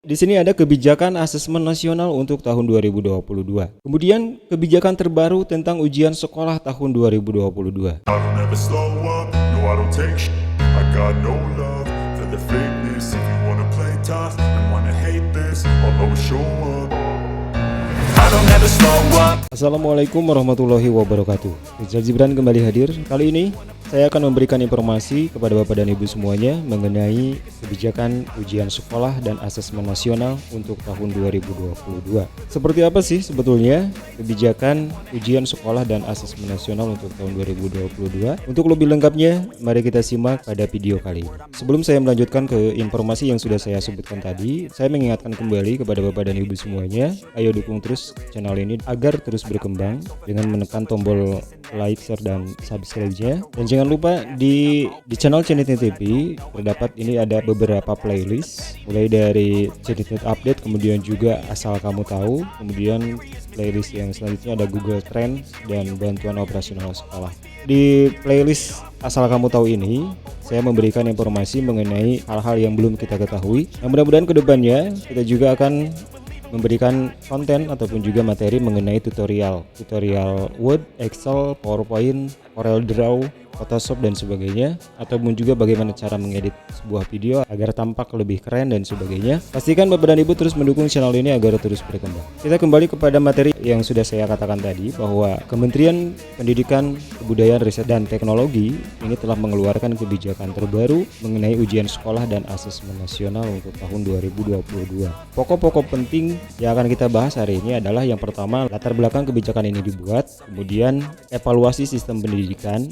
Di sini ada kebijakan asesmen nasional untuk tahun 2022. Kemudian kebijakan terbaru tentang ujian sekolah tahun 2022. I don't ever slow up, no I don't take shit. I got no love for the fakeness. If you wanna play tough and wanna hate this, I'll always show up. I don't ever slow up. Assalamualaikum warahmatullahi wabarakatuh. Rizal Gibran kembali hadir. Kali ini saya akan memberikan informasi kepada Bapak dan Ibu semuanya mengenai kebijakan ujian sekolah dan asesmen nasional untuk tahun 2022. Seperti apa sih sebetulnya kebijakan ujian sekolah dan asesmen nasional untuk tahun 2022? Untuk lebih lengkapnya, mari kita simak pada video kali ini. Sebelum saya melanjutkan ke informasi yang sudah saya sebutkan tadi, saya mengingatkan kembali kepada Bapak dan Ibu semuanya, ayo dukung terus channel ini agar terus berkembang dengan menekan tombol like, share, dan subscribe-nya. Dan jangan lupa di channel Cenit TV terdapat ini ada beberapa playlist, mulai dari Cenit Update, kemudian juga Asal Kamu Tahu, kemudian playlist yang selanjutnya ada Google Trends dan bantuan operasional sekolah. Di playlist Asal Kamu Tahu ini saya memberikan informasi mengenai hal-hal yang belum kita ketahui. Yang mudah-mudahan kedepannya kita juga akan memberikan konten ataupun juga materi mengenai tutorial Word, Excel, PowerPoint, CorelDRAW, Photoshop dan sebagainya, ataupun juga bagaimana cara mengedit sebuah video agar tampak lebih keren dan sebagainya. Pastikan Bapak dan Ibu terus mendukung channel ini agar terus berkembang. Kita kembali kepada materi yang sudah saya katakan tadi, bahwa Kementerian Pendidikan, Kebudayaan, Riset, dan Teknologi ini telah mengeluarkan kebijakan terbaru mengenai ujian sekolah dan asesmen nasional untuk tahun 2022. Pokok-pokok penting yang akan kita bahas hari ini adalah yang pertama, latar belakang kebijakan ini dibuat, kemudian evaluasi sistem pendidikan,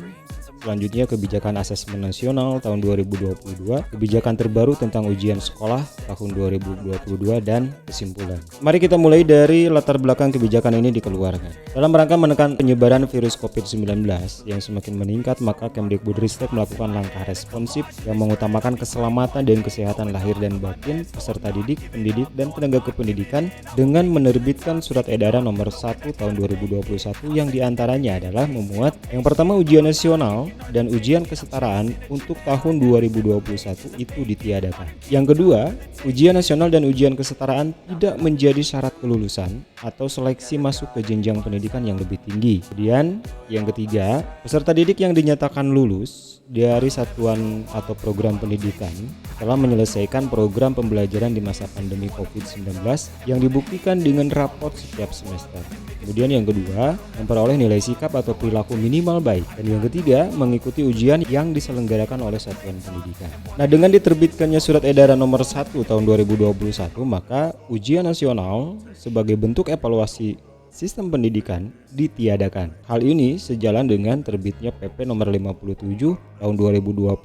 selanjutnya kebijakan asesmen nasional tahun 2022, kebijakan terbaru tentang ujian sekolah tahun 2022, dan kesimpulan. Mari kita mulai dari latar belakang kebijakan ini dikeluarkan. Dalam rangka menekan penyebaran virus COVID-19 yang semakin meningkat, maka Kemdikbudristek melakukan langkah responsif yang mengutamakan keselamatan dan kesehatan lahir dan batin peserta didik, pendidik, dan tenaga kependidikan dengan menerbitkan surat edaran nomor 1 tahun 2021 yang diantaranya adalah memuat yang pertama, ujian nasional dan ujian kesetaraan untuk tahun 2021 itu ditiadakan. Yang kedua, ujian nasional dan ujian kesetaraan tidak menjadi syarat kelulusan atau seleksi masuk ke jenjang pendidikan yang lebih tinggi. Kemudian yang ketiga, peserta didik yang dinyatakan lulus dari satuan atau program pendidikan telah menyelesaikan program pembelajaran di masa pandemi COVID-19 yang dibuktikan dengan raport setiap semester. Kemudian yang kedua, memperoleh nilai sikap atau perilaku minimal baik. Dan yang ketiga, mengikuti ujian yang diselenggarakan oleh satuan pendidikan. Nah, dengan diterbitkannya surat edaran nomor 1 tahun 2021, maka ujian nasional sebagai bentuk evaluasi sistem pendidikan ditiadakan. Hal ini sejalan dengan terbitnya PP nomor 57 tahun 2021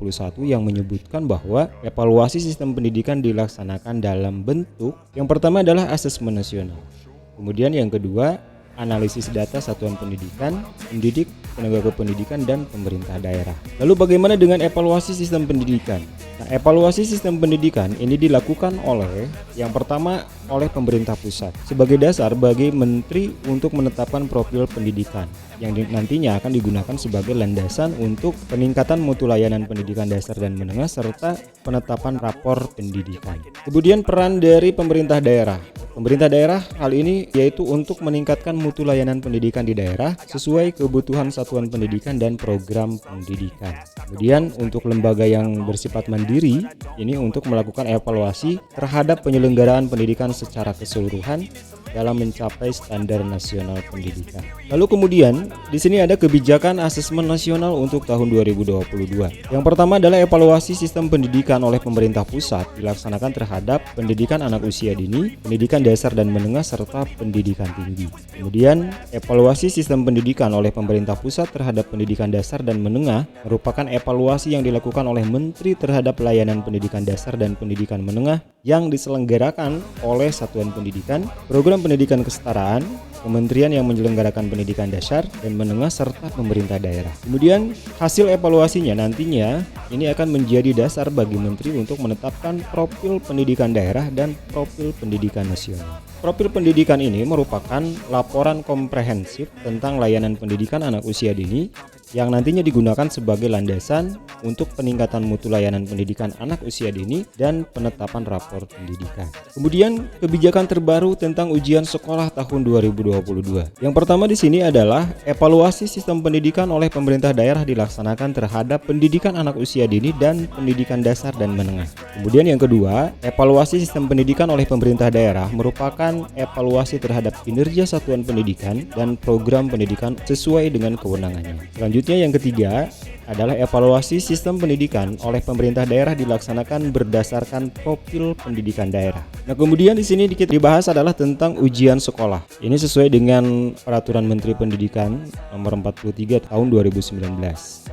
yang menyebutkan bahwa evaluasi sistem pendidikan dilaksanakan dalam bentuk yang pertama adalah asesmen nasional. Kemudian yang kedua, analisis data satuan pendidikan, pendidik, tenaga kependidikan, dan pemerintah daerah. Lalu bagaimana dengan evaluasi sistem pendidikan? Nah, evaluasi sistem pendidikan ini dilakukan oleh yang pertama oleh pemerintah pusat sebagai dasar bagi menteri untuk menetapkan profil pendidikan yang nantinya akan digunakan sebagai landasan untuk peningkatan mutu layanan pendidikan dasar dan menengah serta penetapan rapor pendidikan. Kemudian peran dari pemerintah daerah. Pemerintah daerah hal ini yaitu untuk meningkatkan mutu layanan pendidikan di daerah sesuai kebutuhan satuan pendidikan dan program pendidikan. Kemudian untuk lembaga yang bersifat mandiri ini untuk melakukan evaluasi terhadap penyelenggaraan pendidikan secara keseluruhan dalam mencapai standar nasional pendidikan. Lalu kemudian di sini ada kebijakan asesmen nasional untuk tahun 2022. Yang pertama adalah evaluasi sistem pendidikan oleh pemerintah pusat dilaksanakan terhadap pendidikan anak usia dini, pendidikan dasar dan menengah serta pendidikan tinggi. Kemudian evaluasi sistem pendidikan oleh pemerintah pusat terhadap pendidikan dasar dan menengah merupakan evaluasi yang dilakukan oleh menteri terhadap layanan pendidikan dasar dan pendidikan menengah yang diselenggarakan oleh satuan pendidikan, program pendidikan kesetaraan, kementerian yang menyelenggarakan pendidikan dasar dan menengah serta pemerintah daerah. Kemudian hasil evaluasinya nantinya ini akan menjadi dasar bagi menteri untuk menetapkan profil pendidikan daerah dan profil pendidikan nasional. Profil pendidikan ini merupakan laporan komprehensif tentang layanan pendidikan anak usia dini, yang nantinya digunakan sebagai landasan untuk peningkatan mutu layanan pendidikan anak usia dini dan penetapan rapor pendidikan. Kemudian kebijakan terbaru tentang ujian sekolah tahun 2022. Yang pertama di sini adalah evaluasi sistem pendidikan oleh pemerintah daerah dilaksanakan terhadap pendidikan anak usia dini dan pendidikan dasar dan menengah. Kemudian yang kedua, evaluasi sistem pendidikan oleh pemerintah daerah merupakan evaluasi terhadap kinerja satuan pendidikan dan program pendidikan sesuai dengan kewenangannya. Selanjutnya yang ketiga adalah evaluasi sistem pendidikan oleh pemerintah daerah dilaksanakan berdasarkan profil pendidikan daerah. Nah, kemudian di sini dikit dibahas adalah tentang ujian sekolah. Ini sesuai dengan Peraturan Menteri Pendidikan Nomor 43 Tahun 2019.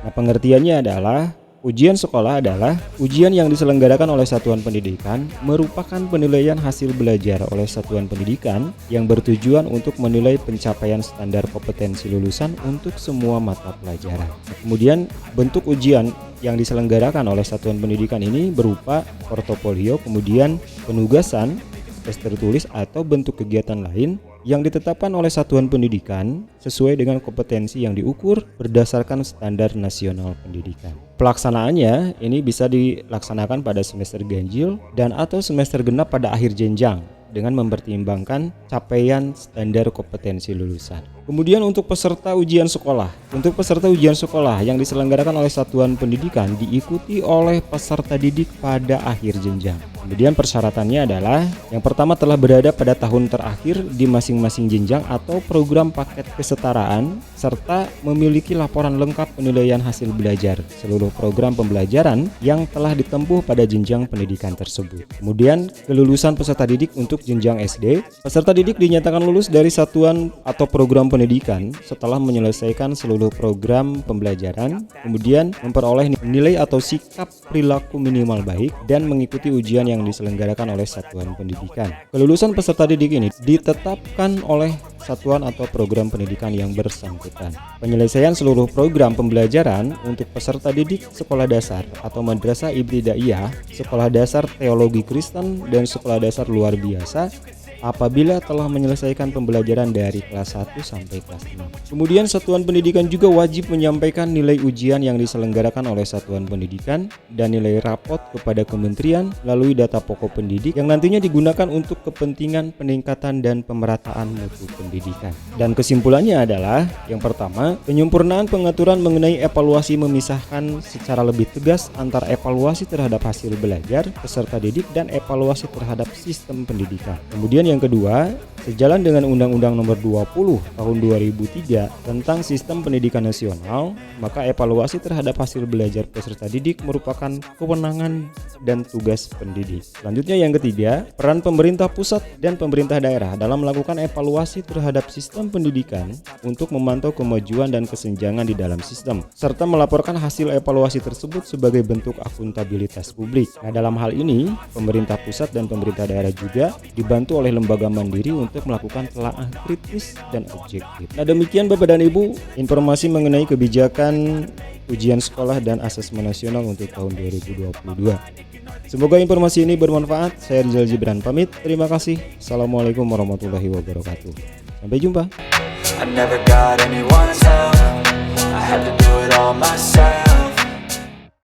Nah, pengertiannya adalah ujian sekolah adalah ujian yang diselenggarakan oleh satuan pendidikan merupakan penilaian hasil belajar oleh satuan pendidikan yang bertujuan untuk menilai pencapaian standar kompetensi lulusan untuk semua mata pelajaran. Kemudian bentuk ujian yang diselenggarakan oleh satuan pendidikan ini berupa portofolio, kemudian penugasan, tes tertulis atau bentuk kegiatan lain yang ditetapkan oleh satuan pendidikan sesuai dengan kompetensi yang diukur berdasarkan standar nasional pendidikan. Pelaksanaannya ini bisa dilaksanakan pada semester ganjil dan atau semester genap pada akhir jenjang dengan mempertimbangkan capaian standar kompetensi lulusan. Kemudian untuk peserta ujian sekolah. Untuk peserta ujian sekolah yang diselenggarakan oleh satuan pendidikan diikuti oleh peserta didik pada akhir jenjang. Kemudian persyaratannya adalah yang pertama telah berada pada tahun terakhir di masing-masing jenjang atau program paket kesetaraan serta memiliki laporan lengkap penilaian hasil belajar seluruh program pembelajaran yang telah ditempuh pada jenjang pendidikan tersebut. Kemudian kelulusan peserta didik untuk jenjang SD. Peserta didik dinyatakan lulus dari satuan atau program pendidikan setelah menyelesaikan seluruh program pembelajaran, kemudian memperoleh nilai atau sikap perilaku minimal baik dan mengikuti ujian yang diselenggarakan oleh satuan pendidikan. Kelulusan peserta didik ini ditetapkan oleh satuan atau program pendidikan yang bersangkutan. Penyelesaian seluruh program pembelajaran untuk peserta didik sekolah dasar atau madrasah ibtidaiyah, sekolah dasar teologi Kristen dan sekolah dasar luar biasa apabila telah menyelesaikan pembelajaran dari kelas 1 sampai kelas 6. Kemudian satuan pendidikan juga wajib menyampaikan nilai ujian yang diselenggarakan oleh satuan pendidikan dan nilai rapot kepada kementerian melalui data pokok pendidik yang nantinya digunakan untuk kepentingan peningkatan dan pemerataan mutu pendidikan. Dan kesimpulannya adalah yang pertama, penyempurnaan pengaturan mengenai evaluasi memisahkan secara lebih tegas antara evaluasi terhadap hasil belajar peserta didik dan evaluasi terhadap sistem pendidikan. Kemudian yang kedua, sejalan dengan Undang-Undang Nomor 20 Tahun 2003 tentang Sistem Pendidikan Nasional, maka evaluasi terhadap hasil belajar peserta didik merupakan kewenangan dan tugas pendidik. Selanjutnya yang ketiga, peran pemerintah pusat dan pemerintah daerah dalam melakukan evaluasi terhadap sistem pendidikan untuk memantau kemajuan dan kesenjangan di dalam sistem, serta melaporkan hasil evaluasi tersebut sebagai bentuk akuntabilitas publik. Nah, dalam hal ini, pemerintah pusat dan pemerintah daerah juga dibantu oleh lembaga mandiri untuk melakukan telaah kritis dan objektif. Nah, demikian Bapak dan Ibu informasi mengenai kebijakan ujian sekolah dan asesmen nasional untuk tahun 2022. Semoga informasi ini bermanfaat. Saya Rizal Jibran pamit. Terima kasih. Assalamualaikum warahmatullahi wabarakatuh. Sampai jumpa. I never got anyone's help. I had to do it all myself.